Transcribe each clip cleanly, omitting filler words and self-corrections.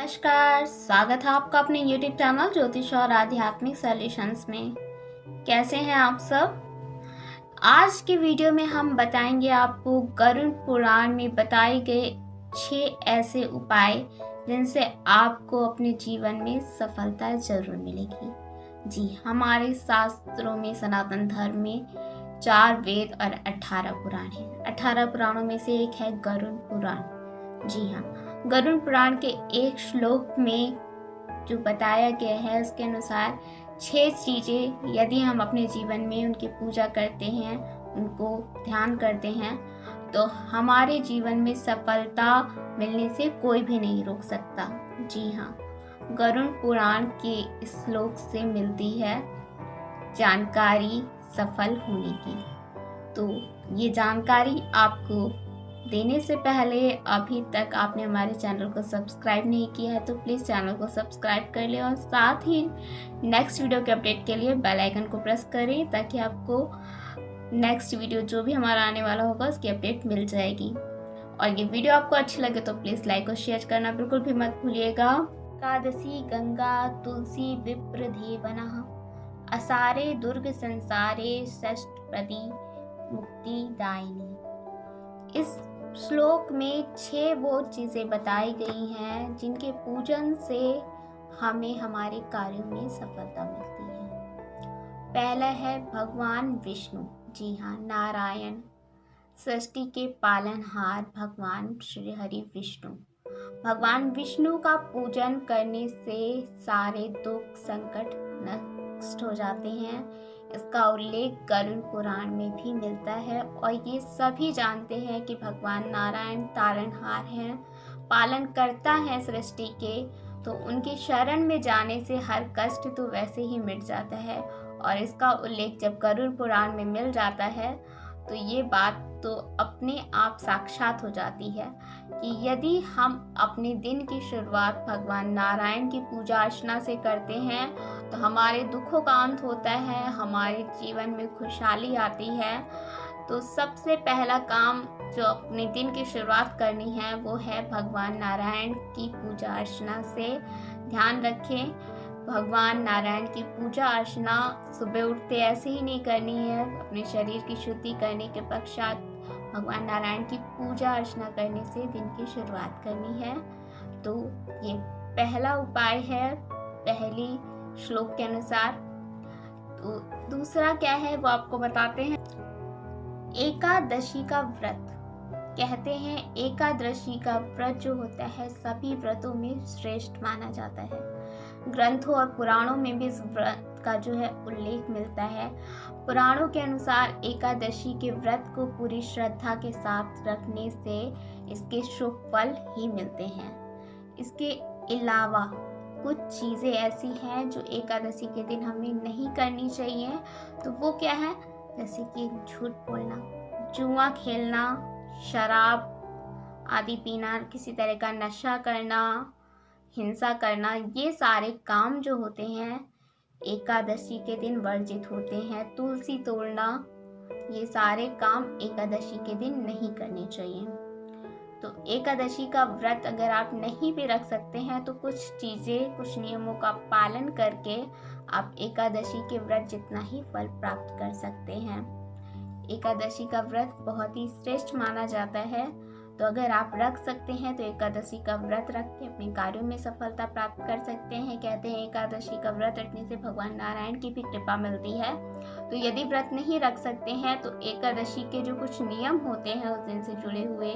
नमस्कार, स्वागत है आपका अपने YouTube चैनल ज्योतिष और आध्यात्मिक सॉल्यूशंस में। कैसे हैं आप सब? आज के वीडियो में हम बताएंगे आपको गरुड़ पुराण में बताए गए 6 ऐसे उपाय जिनसे आपको अपने जीवन में सफलता जरूर मिलेगी। जी, हमारे शास्त्रों में सनातन धर्म में 4 वेद और 18 पुराण हैं। 18 पुराणों में से एक है गरुड़ पुराण। जी हाँ, गरुड़ पुराण के एक श्लोक में जो बताया गया है उसके अनुसार 6 चीजें यदि हम अपने जीवन में उनकी पूजा करते हैं, उनको ध्यान करते हैं, तो हमारे जीवन में सफलता मिलने से कोई भी नहीं रोक सकता। जी हाँ, गरुड़ पुराण के इस श्लोक से मिलती है जानकारी सफल होने की। तो ये जानकारी आपको देने से पहले अभी तक आपने हमारे चैनल को सब्सक्राइब नहीं किया है तो प्लीज़ चैनल को सब्सक्राइब कर लें और साथ ही नेक्स्ट वीडियो के अपडेट के लिए बेल आइकन को प्रेस करें ताकि आपको नेक्स्ट वीडियो जो भी हमारा आने वाला होगा उसकी अपडेट मिल जाएगी। और ये वीडियो आपको अच्छी लगे तो प्लीज़ लाइक और शेयर करना बिल्कुल भी मत भूलिएगा। एकादशी गंगा तुलसी विप्र देवनः असारे दुर्ग संसारे षष्ठप्रदी मुक्ति दायिनी। इस श्लोक में 6 वो चीज़ें बताई गई हैं जिनके पूजन से हमें हमारे कार्यों में सफलता मिलती है। पहला है भगवान विष्णु। जी हाँ, नारायण, सृष्टि के पालनहार भगवान श्री हरि विष्णु। भगवान विष्णु का पूजन करने से सारे दुख संकट नष्ट हो जाते हैं। इसका उल्लेख गरुड़ पुराण में भी मिलता है और ये सभी जानते हैं कि भगवान नारायण तारणहार हैं, पालन करता है सृष्टि के, तो उनकी शरण में जाने से हर कष्ट तो वैसे ही मिट जाता है। और इसका उल्लेख जब गरुड़ पुराण में मिल जाता है तो ये बात तो अपने आप साक्षात हो जाती है कि यदि हम अपने दिन की शुरुआत भगवान नारायण की पूजा अर्चना से करते हैं तो हमारे दुखों का अंत होता है, हमारे जीवन में खुशहाली आती है। तो सबसे पहला काम जो अपने दिन की शुरुआत करनी है वो है भगवान नारायण की पूजा अर्चना से। ध्यान रखें, भगवान नारायण की पूजा अर्चना सुबह उठते ऐसे ही नहीं करनी है। अपने शरीर की शुद्धि करने के पश्चात भगवान नारायण की पूजा अर्चना करने से दिन की शुरुआत करनी है। तो ये पहला उपाय है पहली श्लोक के अनुसार। तो दूसरा क्या है वो आपको बताते हैं। एकादशी का व्रत। कहते हैं एकादशी का व्रत जो होता है सभी व्रतों में श्रेष्ठ माना जाता है। ग्रंथों और पुराणों में भी इस व्रत का जो है उल्लेख मिलता है। पुराणों के अनुसार एकादशी के व्रत को पूरी श्रद्धा के साथ रखने से इसके शुभ फल ही मिलते हैं। इसके अलावा कुछ चीज़ें ऐसी हैं जो एकादशी के दिन हमें नहीं करनी चाहिए। तो वो क्या है? जैसे कि झूठ बोलना, जुआ खेलना, शराब आदि पीना, किसी तरह का नशा करना, हिंसा करना, ये सारे काम जो होते हैं एकादशी के दिन वर्जित होते हैं। तुलसी तोड़ना, ये सारे काम एकादशी के दिन नहीं करने चाहिए। तो एकादशी का व्रत अगर आप नहीं भी रख सकते हैं तो कुछ चीज़ें, कुछ नियमों का पालन करके आप एकादशी के व्रत जितना ही फल प्राप्त कर सकते हैं। एकादशी का व्रत बहुत ही श्रेष्ठ माना जाता है। तो अगर आप रख सकते हैं तो एकादशी का व्रत रख के अपने कार्यों में सफलता प्राप्त कर सकते हैं। कहते हैं एकादशी का व्रत रखने से भगवान नारायण की भी कृपा मिलती है। तो यदि व्रत नहीं रख सकते हैं तो एकादशी के जो कुछ नियम होते हैं उस दिन से जुड़े हुए,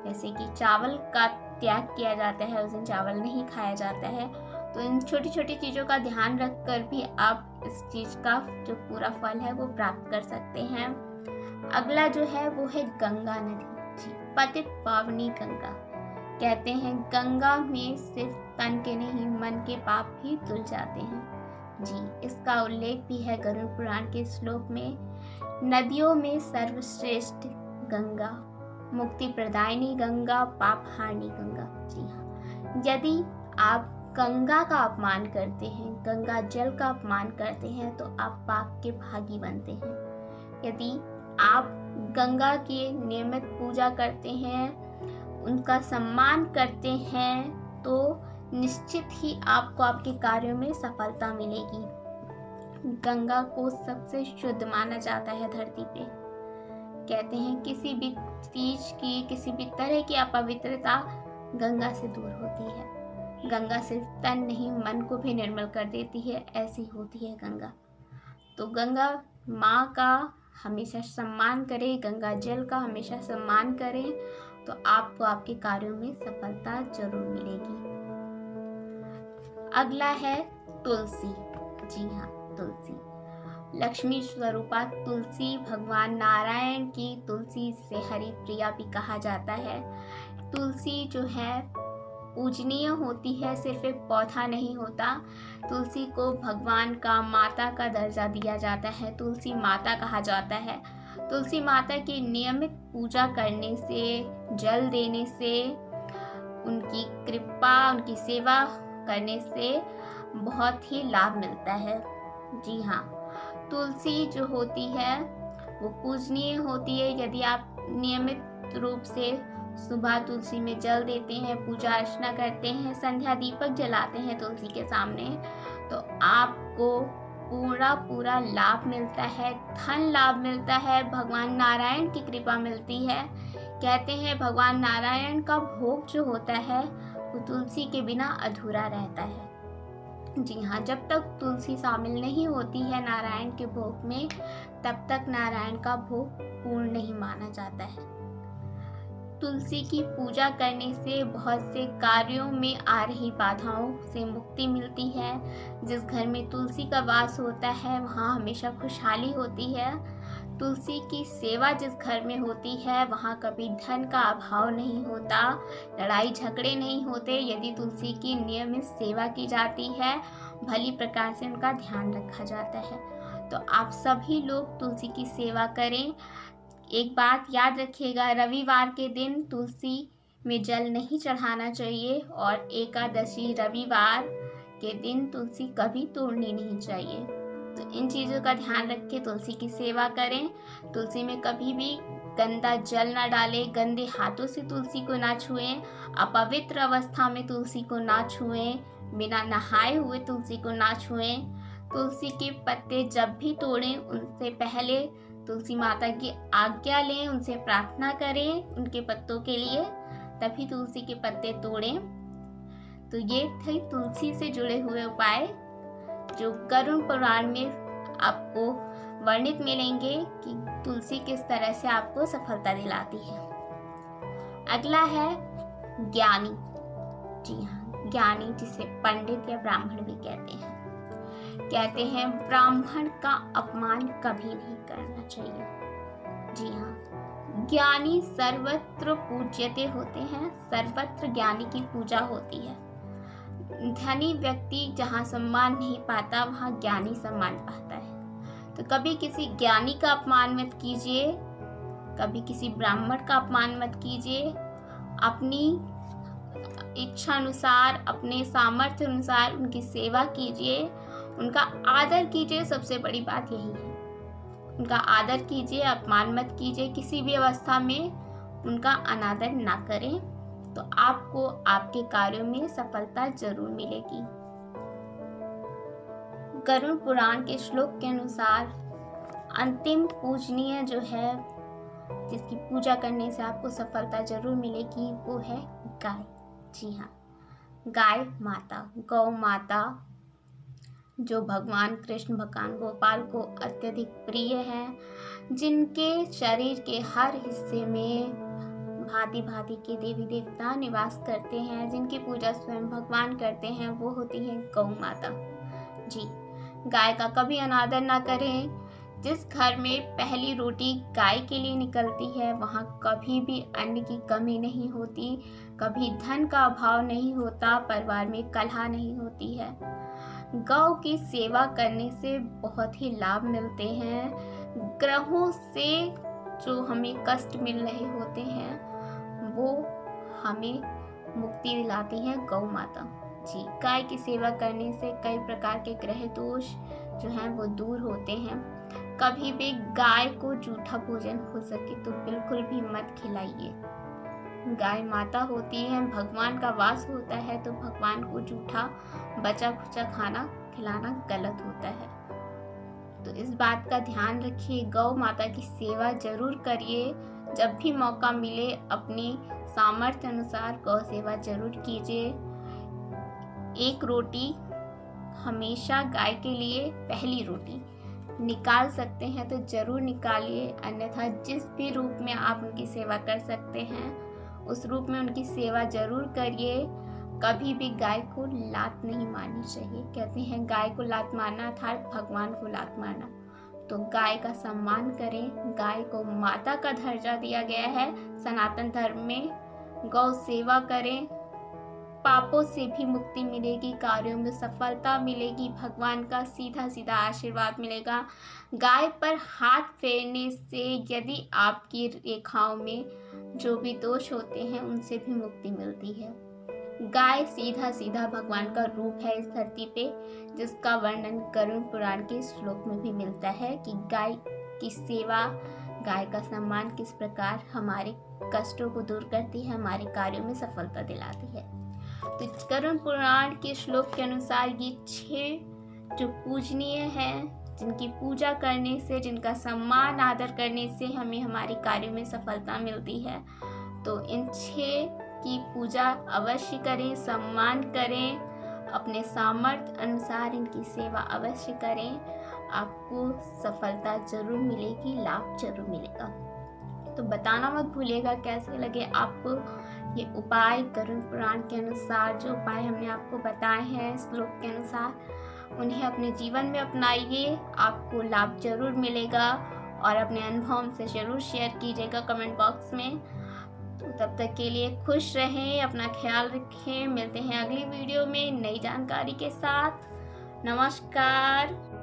जैसे कि चावल का त्याग किया जाता है, उस दिन चावल नहीं खाया जाता है। तो इन छोटी छोटी चीज़ों का ध्यान रख कर भी आप इस चीज़ का जो पूरा फल है वो प्राप्त कर सकते हैं। अगला जो है वो है गंगा नदी। जी, पतित पावनी गंगा। कहते हैं गंगा में सिर्फ तन के नहीं मन के पाप भी धुल जाते हैं। जी, इसका उल्लेख भी है गरुड़ पुराण के श्लोक में। नदियों में सर्वश्रेष्ठ गंगा, मुक्ति प्रदायिनी गंगा, पाप हारनी गंगा। जी हाँ, यदि आप गंगा का अपमान करते हैं, गंगा जल का अपमान करते हैं तो आप पाप के भागी बनते हैं। यदि आप गंगा की नियमित पूजा करते हैं, उनका सम्मान करते हैं तो निश्चित ही आपको आपके कार्यों में सफलता मिलेगी। गंगा को सबसे शुद्ध माना जाता है धरती पे। कहते हैं किसी भी चीज की, किसी भी तरह की अपवित्रता गंगा से दूर होती है। गंगा सिर्फ तन नहीं, मन को भी निर्मल कर देती है, ऐसी होती है गंगा। तो गंगा माँ का हमेशा सम्मान करें, गंगा जल का हमेशा सम्मान करें, तो आपको आपके कार्यों में सफलता जरूर मिलेगी। अगला है तुलसी। जी हाँ, तुलसी लक्ष्मी स्वरूपा तुलसी, भगवान नारायण की तुलसी, जिसे हरि प्रिया भी कहा जाता है। तुलसी जो है पूजनीय होती है, सिर्फ एक पौधा नहीं होता। तुलसी को भगवान का, माता का दर्जा दिया जाता है, तुलसी माता कहा जाता है। तुलसी माता की नियमित पूजा करने से, जल देने से, उनकी कृपा, उनकी सेवा करने से बहुत ही लाभ मिलता है। जी हाँ, तुलसी जो होती है वो पूजनीय होती है। यदि आप नियमित रूप से सुबह तुलसी में जल देते हैं, पूजा अर्चना करते हैं, संध्या दीपक जलाते हैं तुलसी के सामने, तो आपको पूरा लाभ मिलता है, धन लाभ मिलता है, भगवान नारायण की कृपा मिलती है। कहते हैं भगवान नारायण का भोग जो होता है वो तुलसी के बिना अधूरा रहता है। जी हाँ, जब तक तुलसी शामिल नहीं होती है नारायण के भोग में, तब तक नारायण का भोग पूर्ण नहीं माना जाता है। तुलसी की पूजा करने से बहुत से कार्यों में आ रही बाधाओं से मुक्ति मिलती है। जिस घर में तुलसी का वास होता है वहाँ हमेशा खुशहाली होती है। तुलसी की सेवा जिस घर में होती है वहाँ कभी धन का अभाव नहीं होता, लड़ाई झगड़े नहीं होते। यदि तुलसी की नियमित सेवा की जाती है, भली प्रकार से उनका ध्यान रखा जाता है, तो आप सभी लोग तुलसी की सेवा करें। एक बात याद रखिएगा, रविवार के दिन तुलसी में जल नहीं चढ़ाना चाहिए, और एकादशी रविवार के दिन तुलसी कभी तोड़नी नहीं चाहिए। तो इन चीज़ों का ध्यान रख के तुलसी की सेवा करें। तुलसी में कभी भी गंदा जल ना डालें, गंदे हाथों से तुलसी को ना छुएं, अपवित्र अवस्था में तुलसी को ना छुएं, बिना नहाए हुए तुलसी को ना छुएं। तुलसी के पत्ते जब भी तोड़ें उनसे पहले तुलसी माता की आज्ञा लें, उनसे प्रार्थना करें उनके पत्तों के लिए, तभी तुलसी के पत्ते तोड़ें। तो ये थे तुलसी से जुड़े हुए उपाय जो गरुड़ पुराण में आपको वर्णित मिलेंगे कि तुलसी किस तरह से आपको सफलता दिलाती है। अगला है ज्ञानी। जी हाँ, ज्ञानी जिसे पंडित या ब्राह्मण भी कहते हैं। कहते हैं ब्राह्मण का अपमान कभी नहीं करना चाहिए। जी हाँ, ज्ञानी सर्वत्र पूज्यते होते हैं, सर्वत्र ज्ञानी की पूजा होती है। धनी व्यक्ति जहाँ सम्मान नहीं पाता वहाँ ज्ञानी सम्मान पाता है। तो कभी किसी ज्ञानी का अपमान मत कीजिए, कभी किसी ब्राह्मण का अपमान मत कीजिए। अपनी इच्छा अनुसार, अपने सामर्थ्य अनुसार उनकी सेवा कीजिए, उनका आदर कीजिए। सबसे बड़ी बात यही है, उनका आदर कीजिए, अपमान मत कीजिए। किसी भी अवस्था में उनका अनादर ना करें, तो आपको आपके कार्यों में सफलता जरूर मिलेगी। गरुड़ पुराण के श्लोक के अनुसार अंतिम पूजनीय जो है, जिसकी पूजा करने से आपको सफलता जरूर मिलेगी, वो है गाय। जी हाँ, गाय माता, गौ माता, जो भगवान कृष्ण, भगवान गोपाल को अत्यधिक प्रिय है, जिनके शरीर के हर हिस्से में भांति भांति के देवी देवता निवास करते हैं, जिनकी पूजा स्वयं भगवान करते हैं, वो होती है गौ माता। जी, गाय का कभी अनादर ना करें। जिस घर में पहली रोटी गाय के लिए निकलती है वहाँ कभी भी अन्न की कमी नहीं होती, कभी धन का अभाव नहीं होता, परिवार में कलह नहीं होती है। गौ की सेवा करने से बहुत ही लाभ मिलते हैं। ग्रहों से जो हमें कष्ट मिल रहे होते हैं वो हमें मुक्ति दिलाती है गौ माता। जी, गाय की सेवा करने से कई प्रकार के ग्रह दोष जो हैं वो दूर होते हैं। कभी भी गाय को जूठा भोजन हो सके तो बिल्कुल भी मत खिलाइए। गाय माता होती है, भगवान का वास होता है, तो भगवान को जूठा बचा खुचा खाना खिलाना गलत होता है। तो इस बात का ध्यान रखिए, गौ माता की सेवा जरूर करिए। जब भी मौका मिले अपनी सामर्थ्य अनुसार गौ सेवा जरूर कीजिए। एक रोटी हमेशा गाय के लिए पहली रोटी निकाल सकते हैं तो जरूर निकालिए, अन्यथा जिस भी रूप में आप उनकी सेवा कर सकते हैं उस रूप में उनकी सेवा जरूर करिए। कभी भी गाय को लात नहीं मारनी चाहिए। कहते हैं गाय को लात मारना था भगवान को लात मारना। तो गाय का सम्मान करें, गाय को माता का दर्जा दिया गया है सनातन धर्म में। गौ सेवा करें, पापों से भी मुक्ति मिलेगी, कार्यों में सफलता मिलेगी, भगवान का सीधा सीधा आशीर्वाद मिलेगा। गाय पर हाथ फेरने से यदि आपकी रेखाओं में जो भी दोष होते हैं उनसे भी मुक्ति मिलती है। गाय सीधा सीधा भगवान का रूप है इस धरती पे, जिसका वर्णन गरुड़ पुराण के श्लोक में भी मिलता है कि गाय की सेवा, गाय का सम्मान किस प्रकार हमारे कष्टों को दूर करती है, हमारे कार्यों में सफलता दिलाती है। तो गरुड़ पुराण के श्लोक के अनुसार ये 6 जो पूजनीय हैं, जिनकी पूजा करने से, जिनका सम्मान आदर करने से हमें हमारे कार्यों में सफलता मिलती है। तो इन 6 की पूजा अवश्य करें, सम्मान करें, अपने सामर्थ्य अनुसार इनकी सेवा अवश्य करें। आपको सफलता जरूर मिलेगी, लाभ जरूर मिलेगा। तो बताना मत भूलिएगा कैसे लगे आपको ये उपाय। गरुड़ पुराण के अनुसार जो उपाय हमने आपको बताए हैं श्लोक के अनुसार, उन्हें अपने जीवन में अपनाइए, आपको लाभ जरूर मिलेगा। और अपने अनुभव से जरूर शेयर कीजिएगा कमेंट बॉक्स में। तो तब तक के लिए खुश रहें, अपना ख्याल रखें। मिलते हैं अगली वीडियो में नई जानकारी के साथ। नमस्कार।